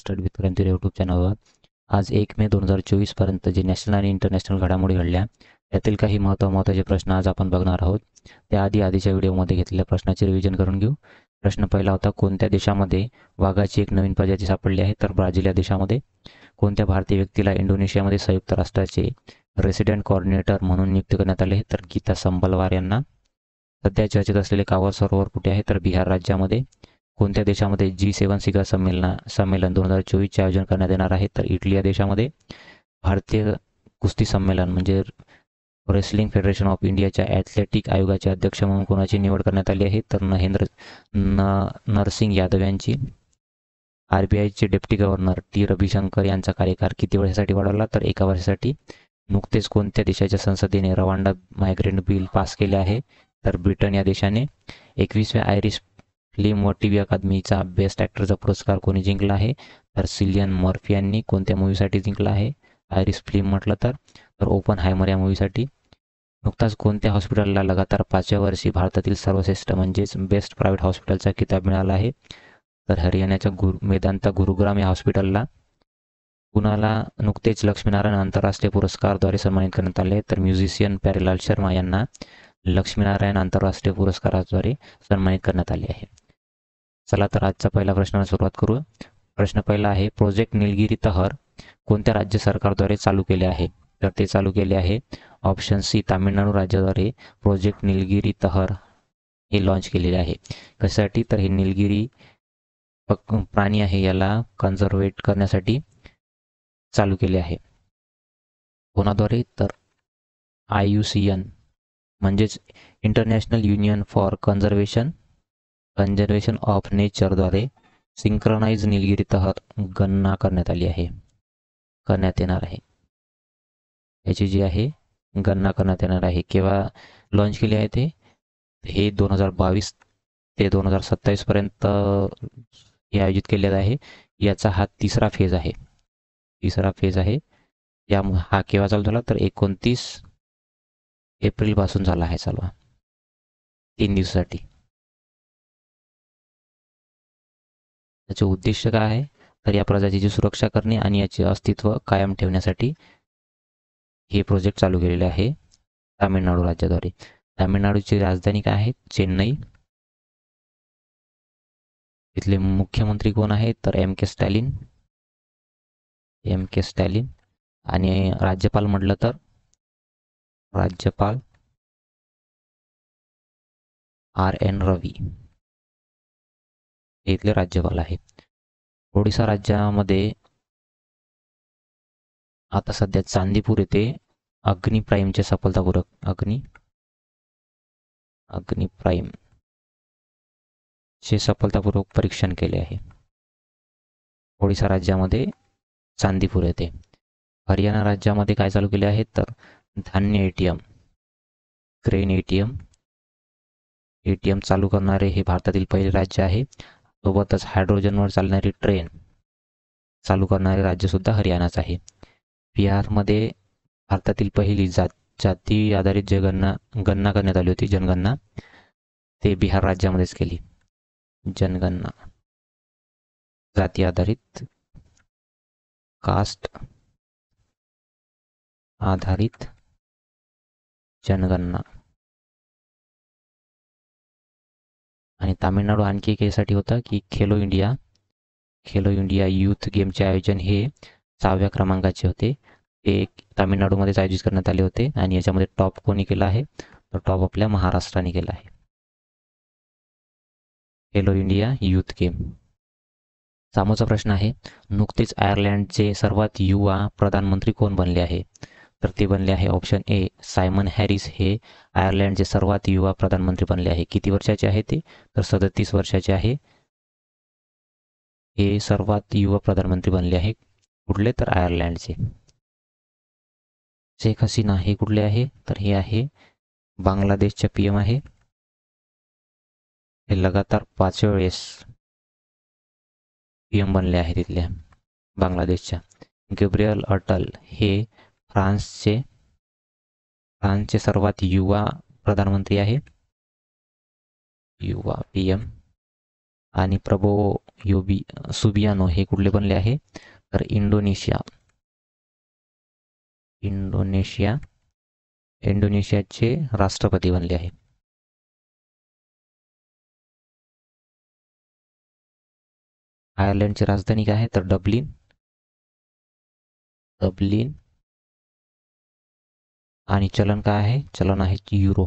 Study with Kranti YouTube चॅनलवर आज 1 मे 2024 पर्यंत जे नॅशनल आणि इंटरनॅशनल घडामोडी घडल्या त्यातील काही महत्त्वाचे प्रश्न आज आपण बघणार आहोत. त्याआधी आधीच्या व्हिडिओमध्ये घेतलेल्या प्रश्नाचे रिव्हिजन करून घेऊ. प्रश्न पहिला होता, कोणत्या देशामध्ये वाघाची एक नवीन प्रजाती सापडली आहे? तर ब्राझील या देशामध्ये. कोणत्या भारतीय व्यक्तीला इंडोनेशियामध्ये संयुक्त राष्ट्राचे रेसिडेंट कोऑर्डिनेटर म्हणून नियुक्त करण्यात आले? तर गीता संबलवार यांना. सध्या चर्चेत असलेले कावड सरोवर कुठे आहे? तर बिहार राज्यामध्ये. कोणत्या देशामध्ये G7 शिखर संमेलन 2024चे आयोजन करण्यात येणार आहे? तर इटली या देशामध्ये. भारतीय कुस्ती संमेलन म्हणजे रेसलिंग फेडरेशन ऑफ इंडियाच्या ॲथलेटिक आयोगाचे अध्यक्ष म्हणून कोणाची निवड करण्यात आली आहे? तर नरसिंग यादव यांची. RBIचे डेप्टी गव्हर्नर रविशंकर यांचा कार्यकाळ किती वर्षासाठी वाढवला? तर 1 वर्षासाठी. नुकतेच कोणत्या देशाच्या संसदेने रवांडा मायग्रेंट बिल पास केले आहे? तर ब्रिटन या देशाने. 21व्या आयरिश फिल्म व TV अकादमीचा बेस्ट ॲक्टरचा पुरस्कार कोणी जिंकला आहे? तर सिलियन मर्फी यांनी. कोणत्या मूवीसाठी जिंकला आहे आयरिश फिल्म म्हटलं तर ओपनहायमर या मूवीसाठी. नुकताच कोणत्या हॉस्पिटलला लगातार 5व्या वर्षी भारतातील सर्वश्रेष्ठ म्हणजेच बेस्ट प्रायव्हेट हॉस्पिटलचा किताब मिळाला आहे? तर हरियाणाच्या मेदांता गुरुग्राम या हॉस्पिटलला. कुणाला नुकतेच लक्ष्मीनारायण आंतरराष्ट्रीय पुरस्कारद्वारे सन्मानित करण्यात आले? तर म्युझिशियन प्यारेलाल शर्मा यांना लक्ष्मीनारायण आंतरराष्ट्रीय पुरस्काराद्वारे सन्मानित करण्यात आले आहे. चला तर आजचा पहिला प्रश्नाला सुरुवात करू. प्रश्न पहिला आहे, प्रोजेक्ट निलगिरी तहर कोणत्या राज्य सरकारद्वारे चालू केले आहे? तर ते चालू केले आहे ऑप्शन सी, तामिळनाडू राज्याद्वारे प्रोजेक्ट निलगिरी तहर हे लॉन्च केलेले आहे. कशासाठी? तर हे निलगिरी प्राणी आहे याला कन्झर्वेट करण्यासाठी चालू केले आहे. कोणाद्वारे? तर IUCN म्हणजेच international union for conservation of नेचरद्वारे सिंक्रोनाइज निलगिरी तहर गणना करण्यात येणार आहे. याची जी आहे गणना करण्यात येणार आहे. केव्हा लॉन्च केली आहे ते? हे 2022 ते 2027 पर्यंत हे आयोजित केलेलं आहे. याचा हा तिसरा फेज आहे. हा केव्हा चालू झाला? तर 29 एप्रिलपासून झाला आहे चालू. 3 दिवसासाठी. त्याचे उद्दिष्ट काय आहे? तर या प्रजातीची सुरक्षा करणे आणि याचे अस्तित्व कायम ठेवण्यासाठी हे प्रोजेक्ट चालू केलेले आहे तामिळनाडू राज्याद्वारे. तामिळनाडूची राजधानी काय आहे? चेन्नई. इथले मुख्यमंत्री कोण आहेत? तर MK स्टॅलिन. आणि राज्यपाल म्हटलं तर राज्यपाल RN रवी हे इथले राज्यपाल आहेत. ओडिसा राज्यामध्ये आता सध्या चांदीपूर येथे अग्नि प्राईमचे सफलतापूर्वक अग्नि प्राईम चे सफलतापूर्वक परीक्षण केले आहे. ओडिसा राज्यामध्ये चांदीपूर येथे. हरियाणा राज्यामध्ये काय चालू केले आहे? तर धान्य ATM, ग्रेन ATM चालू करणारे हे भारतातील पहिले राज्य आहे. सोबतच हायड्रोजनवर चालणारी ट्रेन चालू करणारे राज्य सुद्धा हरियाणाच आहे. बिहारमध्ये भारतातील पहिली जाती आधारित गणना करण्यात आली होती, जनगणना. ते बिहार राज्यामध्येच केली. जनगणना जाती आधारित, कास्ट आधारित जनगणना. आणि तामिळनाडू आणखी एक यासाठी होता की खेलो इंडिया यूथ गेमचे आयोजन हे 6व्या क्रमांकाचे होते. ते तामिळनाडूमध्येच आयोजित करण्यात आले होते. आणि याच्यामध्ये टॉप कोणी केला आहे? तर टॉप आपल्या महाराष्ट्राने केला आहे. Khelo India youth game. समोरचा प्रश्न आहे, नुकतेच आयर्लंडचे सर्वात युवा प्रधानमंत्री कोण बनले आहे? तर ते बनले आहे ऑप्शन A, सायमन हॅरिस हे आयर्लंडचे सर्वात युवा प्रधानमंत्री बनले आहे. किती वर्षाचे आहे ते? तर 37 वर्षाचे आहे. हे सर्वात युवा प्रधानमंत्री बनले आहे. कुठले? तर आयर्लंडचे. शेख हसीना हे कुठले आहे? तर हे आहे बांगलादेशच्या PM आहे. हे लगातार 5व्या वेळेस PM बनले आहेत तिथल्या बांगलादेशच्या. गब्रियल अटल हे फ्रान्सचे सर्वात युवा प्रधानमंत्री आहे. युवा PM. आणि प्रबो योबी सुबियानो हे कुठले बनले आहे, तर इंडोनेशियाचे राष्ट्रपती बनले आहे. आयर्लंडची राजधानी काय आहे, तर डब्लिन. आणि चलन काय आहे, चलन आहे युरो.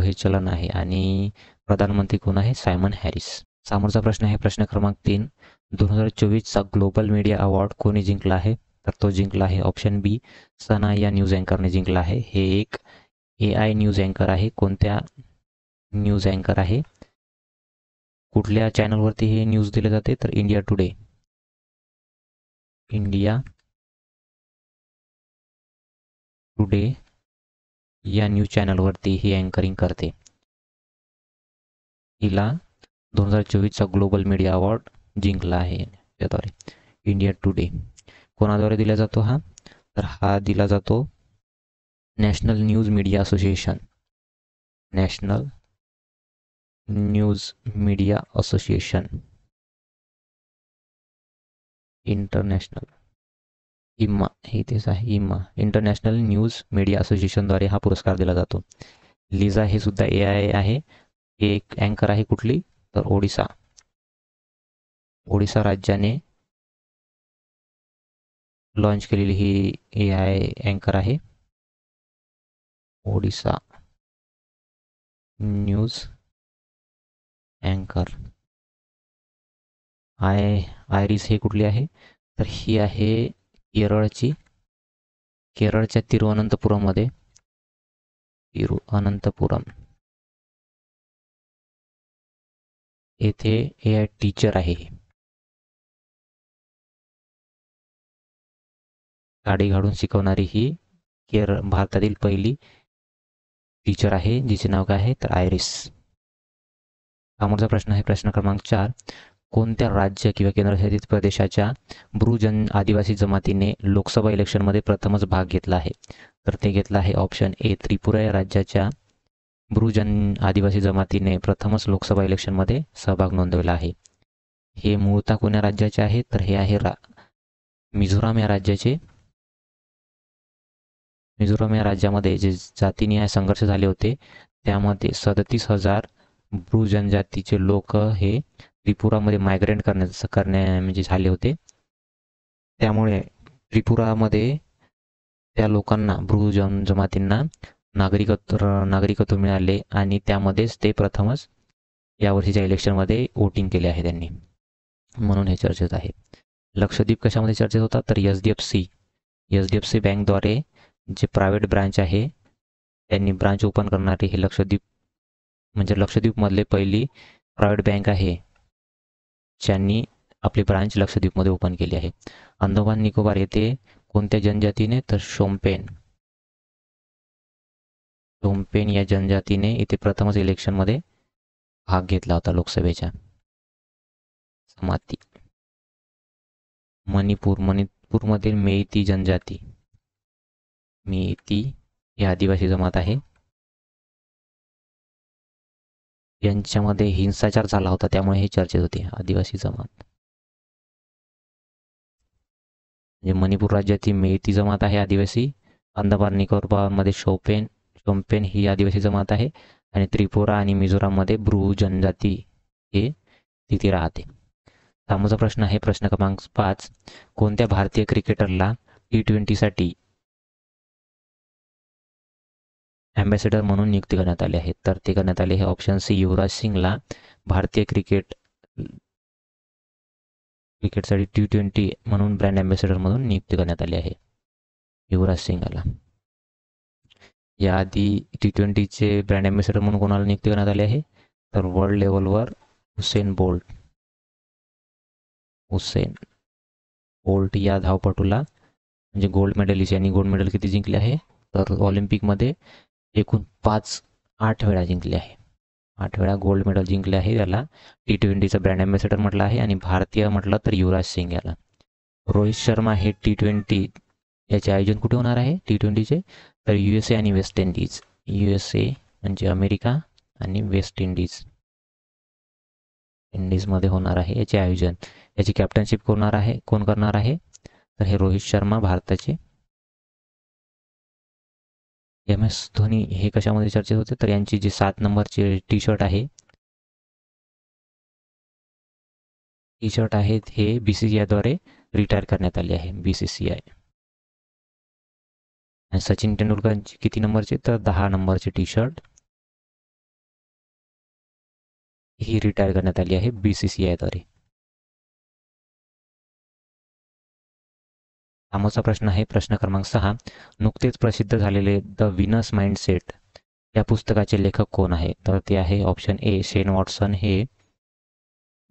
हे चलन आहे. आणि प्रधानमंत्री कोण आहे, सायमन हॅरिस. समोरचा प्रश्न आहे प्रश्न क्रमांक 3. 2024चा ग्लोबल मीडिया अवॉर्ड कोणी जिंकला आहे, तर तो जिंकला आहे ऑप्शन बी, सना या न्यूज अँकरने जिंकला आहे. हे एक AI न्यूज अँकर आहे. कोणत्या न्यूज अँकर आहे, कुठल्या चॅनलवरती हे न्यूज दिले जाते, तर इंडिया टुडे या न्यूज चॅनलवरती ही अँकरिंग करते. हिला 2024चा ग्लोबल मीडिया अवॉर्ड जिंकला आहे त्याद्वारे. इंडिया टुडे कोणाद्वारे दिला जातो हा, तर हा दिला जातो national news media association. International INMA, हे तेच आहे इम्मा, इंटरनॅशनल न्यूज मीडिया असोसिएशनद्वारे हा पुरस्कार दिला जातो. लिझा हे सुद्धा AI आहे. एक अँकर आहे कुठली, तर ओडिसा राज्याने लॉन्च केलेली ही AI अँकर आहे. ओडिसा न्यूज अँकर. आयरिस हे कुठली आहे, तर ही आहे केरळच्या तिरुअनंतपुरम येथे AI टीचर आहे. गाडी घालून शिकवणारी ही भारतातील पहिली टीचर आहे, जिचे नाव काय आहे, तर आयरिस. समोरचा प्रश्न आहे प्रश्न क्रमांक 4. कोणत्या राज्य किंवा केंद्रशासित प्रदेशाच्या ब्रू आदिवासी जमातीने लोकसभा इलेक्शनमध्ये प्रथमच भाग घेतला आहे, तर ते घेतला आहे ऑप्शन ए, त्रिपुरा या राज्याच्या ब्रू आदिवासी जमातीने प्रथमच लोकसभा इलेक्शनमध्ये सहभाग नोंदवला आहे. हे मूळतः कोण्या राज्याचे आहे, तर हे आहे मिझोराम या राज्याचे. मिझोराम या राज्यामध्ये जे जातीनिहाय संघर्ष झाले होते त्यामध्ये 37,000 ब्रू जनजातीचे लोक हे त्रिपुरामध्ये मायग्रेट म्हणजे झाले होते. त्यामुळे त्रिपुरामध्ये त्या लोकांना ब्रू जमातींना नागरिकत्व मिळाले आणि त्यामध्येच ते प्रथमच यावर्षीच्या इलेक्शनमध्ये वोटिंग केले आहे त्यांनी, म्हणून हे चर्चेत आहे. लक्षद्वीप कशामध्ये चर्चेत होता, तर HDFC बँकद्वारे जे प्रायव्हेट ब्रांच आहे त्यांनी ब्रांच ओपन करणारी हे लक्षद्वीपमधले पहिली प्रायव्हेट बँक आहे ज्यांनी आपली ब्रांच लक्षद्वीपमध्ये ओपन केली आहे. अंदमान निकोबार येथे कोणत्या जनजातीने, तर शोम्पेन या जनजातीने इथे प्रथमच इलेक्शनमध्ये भाग घेतला होता लोकसभेच्या. जमाती मणिपूरमधील मेइती जनजाती, मेइती ही आदिवासी जमात आहे. यांच्यामध्ये हिंसाचार झाला होता त्यामुळे हे चर्चेत होते. आदिवासी जमात म्हणजे मणिपूर राज्यातील मेइती जमात आहे आदिवासी. अंदमान निकोबारमध्ये शोम्पेन ही आदिवासी जमात आहे आणि त्रिपुरा आणि मिझोराममध्ये ब्रू जनजाती हे तिथे राहते. समोरचा प्रश्न आहे प्रश्न क्रमांक 5. कोणत्या भारतीय क्रिकेटरला T20साठी ॲम्बॅसेडर म्हणून नियुक्ती करण्यात आली आहे, तर ते करण्यात आले हे ऑप्शन सी, युवराज सिंगला भारतीय क्रिकेटसाठी T20 म्हणून ब्रँड ॲम्बॅसेडर म्हणून नियुक्ती करण्यात आली आहे युवराज सिंगला. याआधी T20चे ब्रँड ॲम्बॅसेडर म्हणून कोणाला नियुक्ती करण्यात आली आहे, तर वर्ल्ड लेवलवर हुसेन बोल्ट या धावपटूला म्हणजे गोल्ड मेडलिस्ट यांनी गोल्ड मेडल किती जिंकले आहे, तर ऑलिम्पिकमध्ये एकूण 8 वेळा जिंकले आहे. 8 वेळा गोल्ड मेडल जिंकले आहे. याला T20चा ब्रँड ॲम्बॅसेडर म्हटलं आहे आणि भारतीय म्हटलं तर युवराज सिंग याला. रोहित शर्मा हे T20 याचे आयोजन कुठे होणार आहे T20चे, तर USA आणि वेस्ट इंडिज. USA म्हणजे अमेरिका आणि वेस्ट इंडिज इंडिजमध्ये होणार आहे याचे आयोजन. याची कॅप्टनशिप कोण करणार आहे तर हे रोहित शर्मा भारताचे. MS धोनी हे कशामध्ये चर्चेत होते तर यांची जी 7 नंबरची टी शर्ट आहेत हे BCCI द्वारे रिटायर करण्यात आले आहे. BCCI. आणि सचिन तेंडुलकरची किती नंबरची तर 10 नंबरची टी शर्ट ही रिटायर करण्यात आली आहे BCCI द्वारे. आमचा प्रश्न आहे प्रश्न क्रमांक 6. नुकतेच प्रसिद्ध झालेले द विनर्स माइंडसेट या पुस्तकाचे लेखक कोण आहे तर ते आहे ऑप्शन ए शेन वॉटसन हे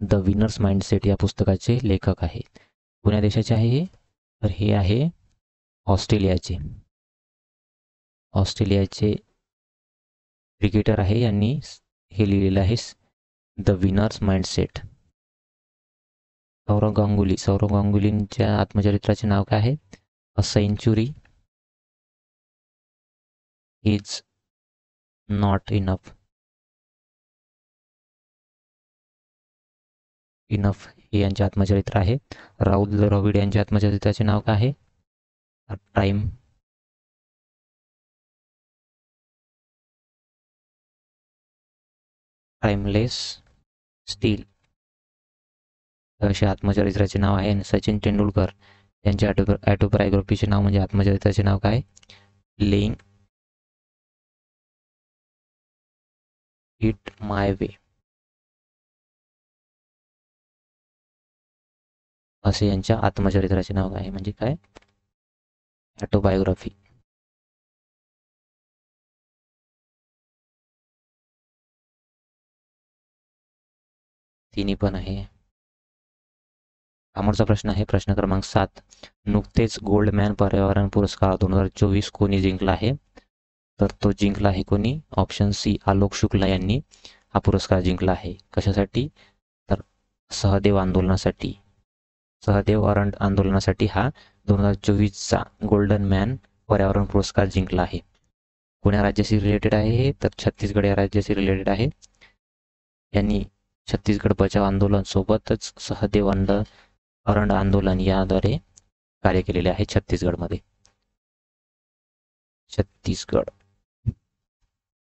द विनर्स माइंडसेट या पुस्तकाचे लेखक आहेत. कोण्या देशाचे आहे हे तर हे आहे ऑस्ट्रेलियाचे क्रिकेटर आहे. यांनी हे लिहिलेलं आहे द विनर्स माइंडसेट. सौरव गांगुलींच्या आत्मचरित्राचे नाव काय आहे a century is not enough हे यांचे आत्मचरित्र आहे. राहुल द्रविड यांच्या आत्मचरित्राचे नाव काय आहे टाइमलेस स्टील असे आत्मचरित्राचे नाव आहे. आणि सचिन तेंडुलकर यांच्या ऑटोबायोग्राफीचे नाव म्हणजे आत्मचरित्राचे नाव काय लेईंग इट माय वे असे यांच्या आत्मचरित्राचे नाव आहे म्हणजे काय ऑटोबायोग्राफी. तिन्ही पण आहे. समोरचा प्रश्न आहे प्रश्न क्रमांक 7. नुकतेच गोल्डमॅन पर्यावरण पुरस्कार 2024 कोणी जिंकला आहे तर तो जिंकला आहे कोणी ऑप्शन सी आलोक शुक्ला यांनी हा पुरस्कार जिंकला आहे. कशासाठी तर सहदेव आंदोलनासाठी हा 2024चा गोल्डन मॅन पर्यावरण पुरस्कार जिंकला आहे. कोण्या राज्याशी रिलेटेड आहे हे तर छत्तीसगड या राज्याशी रिलेटेड आहे. यांनी छत्तीसगड बचाव आंदोलन सोबतच सहदेव अरंड आंदोलन याद्वारे कार्य केलेले आहे छत्तीसगडमध्ये. छत्तीसगड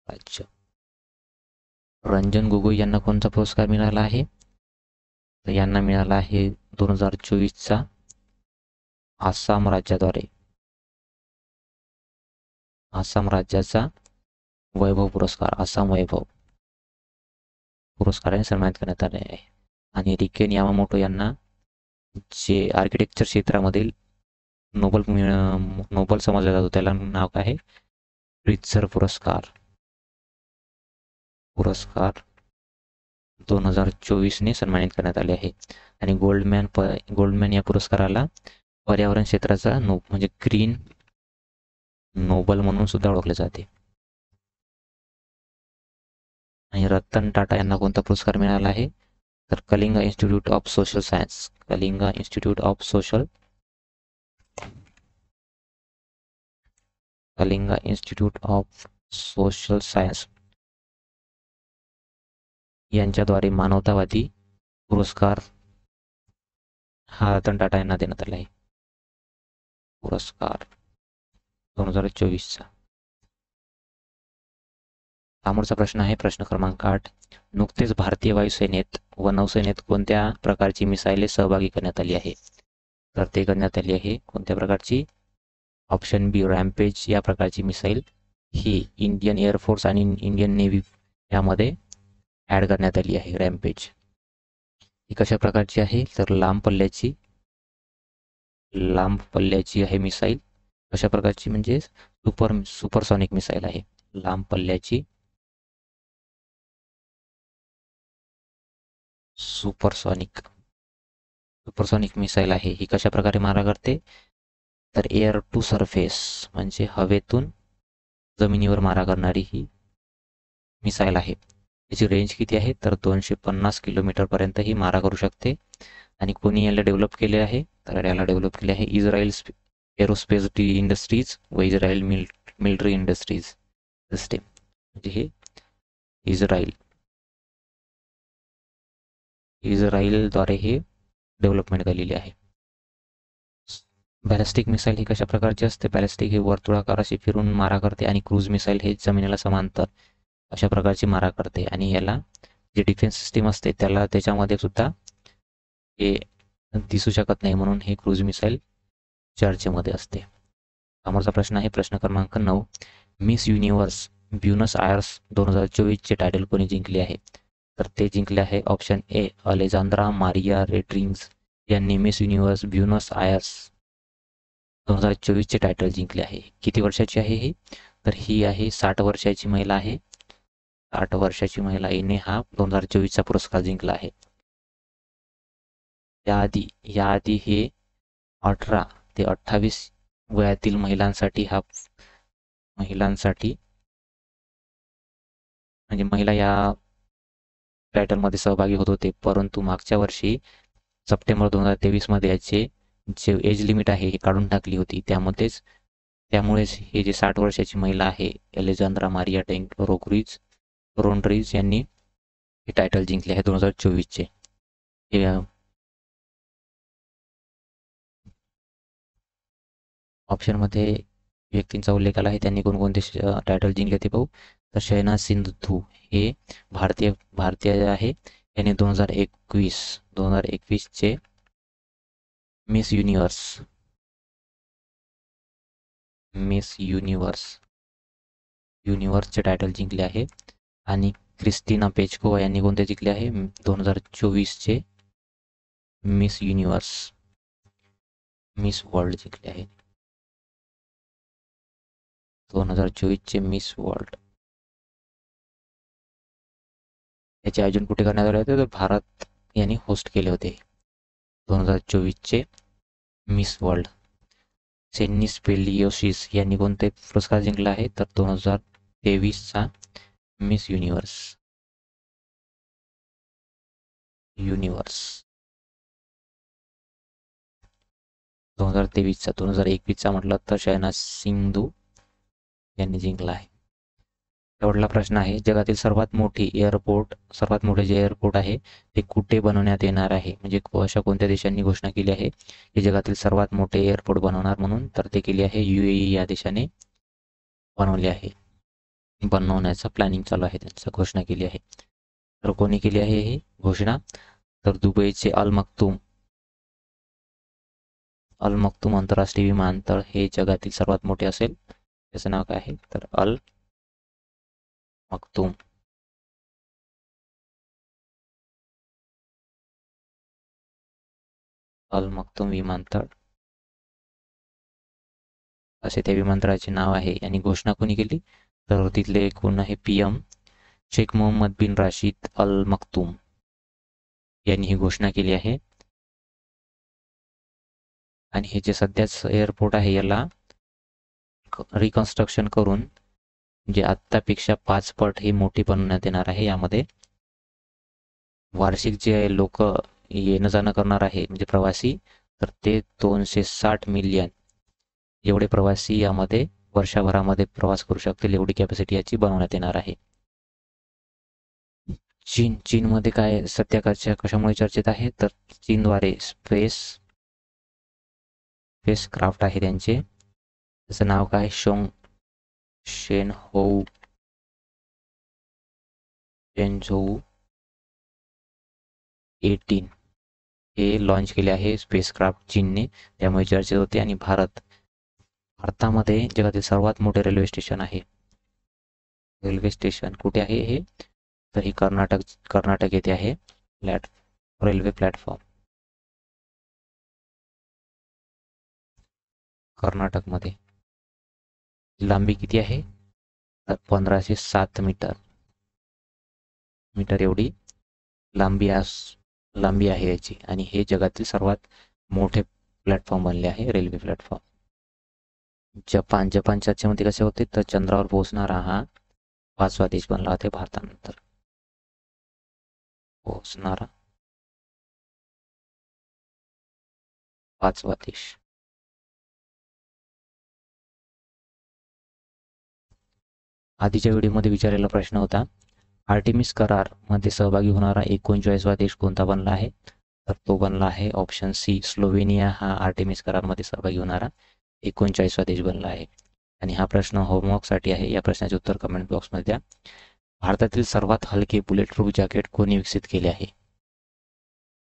राज्य. रंजन गोगोई यांना कोणता पुरस्कार मिळाला आहे तर यांना मिळाला आहे 2024चा आसाम राज्याचा वैभव पुरस्कार. आसाम वैभव पुरस्काराने सन्मानित करण्यात आले आहे. आणि रिकेन यामामोटो यांना जे आर्किटेक्चर क्षेत्रामधील नोबल समजला जातो त्याला नाव काय आहे प्रित्झर पुरस्कार 2024ने सन्मानित करण्यात आले आहे. आणि गोल्डमॅन या पुरस्काराला पर्यावरण क्षेत्राचा म्हणजे ग्रीन नोबल म्हणून सुद्धा ओळखले जाते. आणि रतन टाटा यांना कोणता पुरस्कार मिळाला आहे तर Kalinga institute of social science यांच्याद्वारे मानवतावादी पुरस्कार हा रतन टाटा यांना देण्यात आला आहे. पुरस्कार 2024चा. समोरचा प्रश्न आहे प्रश्न क्रमांक 8. नुकतेच भारतीय वायुसेनेत व नौसेनेत कोणत्या प्रकारची मिसाईले सहभागी करण्यात आली आहे तर ते करण्यात आली आहे कोणत्या प्रकारची ऑप्शन बी रॅम्पेज या प्रकारची मिसाईल ही इंडियन एअरफोर्स आणि इंडियन नेव्ही यामध्ये ॲड करण्यात आली आहे. रॅम्पेज ही कशा प्रकारची आहे तर लांब पल्ल्याची आहे मिसाईल. कशा प्रकारची म्हणजे सुपरसॉनिक मिसाईल आहे. लांब पल्ल्याची सुपरसॉनिक मिसाईल आहे. ही कशा प्रकारे मारा करते तर एअर टू सरफेस म्हणजे हवेतून जमिनीवर मारा करणारी ही मिसाईल आहे. याची रेंज किती आहे तर 250 किलोमीटरपर्यंत ही मारा करू शकते. आणि कोणी याला डेव्हलप केले आहे तर याला डेव्हलप केले आहे इस्रायल एरोस्पेस इंडस्ट्रीज व इस्रायल मिलिटरी इंडस्ट्रीज सिस्टीम म्हणजे हे इस्रायल इस्रायलद्वारे हे डेव्हलपमेंट केलेली आहे. बॅलिस्टिक मिसाईल ही कशा प्रकारची असते? बॅलिस्टिक हे वर्तुळाकार अशी फिरून मारा करते आणि क्रूज मिसाईल हे जमिनीला समांतर अशा प्रकारची मारा करते. आणि याला जे डिफेन्स सिस्टीम असते त्याला त्याच्यामध्ये सुद्धा हे दिसू शकत नाही, म्हणून हे क्रूज मिसाईल चर्चेमध्ये असते. समोरचा प्रश्न आहे प्रश्न क्रमांक 9. Miss universe Buenos Aires 2024चे title कोणी जिंकले आहे? तर ते जिंकले आहे ऑप्शन ए अलेजांद्रा मारिया रेड्रिग्ज यांनी miss universe Buenos Aires 2024चे title जिंकले आहे. किती वर्षाची आहे ही? तर ही आहे 60 वर्षाची महिला आहे. 60 वर्षाची महिला हिने हा 2024चा पुरस्कार जिंकला आहे. याआधी हे 18 ते 28 वयातील महिलांसाठी म्हणजे महिला या टायटलमध्ये सहभागी होत होते, परंतु मागच्या वर्षी सप्टेंबर 2023 याचे जे एज लिमिट आहे हे काढून टाकली होती. त्यामुळेच हे जे 60 वर्षाची महिला आहे अलेजांद्रा मारिया रोड्रिग्ज यांनी हे टायटल जिंकले आहे 2024चे. हे ऑप्शनमध्ये व्यक्तींचा उल्लेख आला आहे, त्यांनी कोणकोणते टायटल जिंकले ते पाहू. तर शहनाज सिंधू हे भारतीय आहे. याने 2021चे मिस युनिव्हर्सचे टायटल जिंकले आहे. आणि क्रिस्टिना पेचकोवा यांनी कोणते जिंकले आहे? 2024चे मिस वर्ल्ड जिंकले आहे. 2024चे मिस वर्ल्ड याचे आयोजन कुठे करण्यात आले होते? तर भारत यांनी होस्ट केले होते 2024चे मिस वर्ल्ड. सेनिस पेलियोसिस यांनी कोणते पुरस्कार जिंकला आहे? तर 2023चा मिस युनिव्हर्स 2023चा. 2021चा म्हटलं तर शहनाज सिंधू यांनी जिंकला आहे. शेवटला प्रश्न आहे जगातील सर्वात मोठे जे एअरपोर्ट आहे ते कुठे बनवण्यात येणार आहे? म्हणजे अशा कोणत्या देशांनी घोषणा केली आहे की जगातील सर्वात मोठे एअरपोर्ट बनवणार म्हणून? तर ते केली आहे UAE या देशाने बनवले आहे. बनवण्याचा प्लॅनिंग चालू आहे, त्यांची घोषणा केली आहे. तर कोणी केली आहे ही घोषणा? तर दुबईचे अल मक्तूम आंतरराष्ट्रीय विमानतळ हे जगातील सर्वात मोठे असेल. त्याचं नाव काय आहे? तर अल मक्तूम विमानतळ असे त्या विमानतळाचे नाव आहे. आणि घोषणा कोणी केली? तर तिथले कोण आहे? PM शेख मोहम्मद बिन राशिद अल मक्तूम यांनी ही घोषणा केली आहे. आणि हे जे सध्याच एअरपोर्ट आहे याला रिकन्स्ट्रक्शन करून जे आत्तापेक्षा 5 पट हे मोठी बनवण्यात येणार आहे. यामध्ये वार्षिक जे लोक येणं जाणं करणार आहे म्हणजे प्रवासी, तर ते 260 मिलियन एवढे प्रवासी यामध्ये वर्षभरामध्ये प्रवास करू शकतील एवढी कॅपॅसिटी याची बनवण्यात येणार आहे. चीनमध्ये काय सध्या कशामुळे चर्चेत आहे? तर चीनद्वारे स्पेस क्राफ्ट आहे त्यांचे, त्याचं नाव काय? शेनझोऊ 18 हे लॉन्च केले आहे स्पेस क्राफ्ट चीनने, त्यामुळे चर्चेत होते. आणि भारतामध्ये जगातील सर्वात मोठे रेल्वे स्टेशन आहे. रेल्वे स्टेशन कुठे आहे हे? तर हे कर्नाटक येथे आहे. रेल्वे प्लॅटफॉर्म कर्नाटकमध्ये. लांबी किती आहे? तर 1507 मीटर एवढी लांबी आहे याची. आणि हे जगातील सर्वात मोठे प्लॅटफॉर्म बनले आहे, रेल्वे प्लॅटफॉर्म. जपान चर्चेमध्ये कसे होते? तर चंद्रावर पोहोचणारा हा 5वा देश बनला होता भारतानंतर. पोहोचणारा 5वा देश. आधीच्या व्हिडिओमध्ये विचारलेला प्रश्न होता आर्टेमिस करारमध्ये सहभागी होणारा 39वा देश कोणता बनला आहे? तर तो बनला आहे ऑप्शन सी, स्लोव्हेनिया हा आर्टेमिस करारमध्ये सहभागी होणारा 39वा देश बनला आहे. आणि हा प्रश्न होमवर्कसाठी आहे. या प्रश्नाचे उत्तर कमेंट बॉक्समध्ये द्या. भारतातील सर्वात हलके बुलेट प्रूफ जॅकेट कोणी विकसित केले आहे?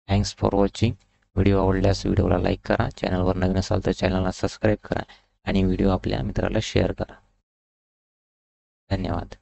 Thanks for watching. व्हिडिओ आवडल्यास व्हिडिओला लाईक करा, चॅनलवर नवीन असाल तर चॅनलला सबस्क्राईब करा आणि व्हिडिओ आपल्या मित्राला शेअर करा. धन्यवाद.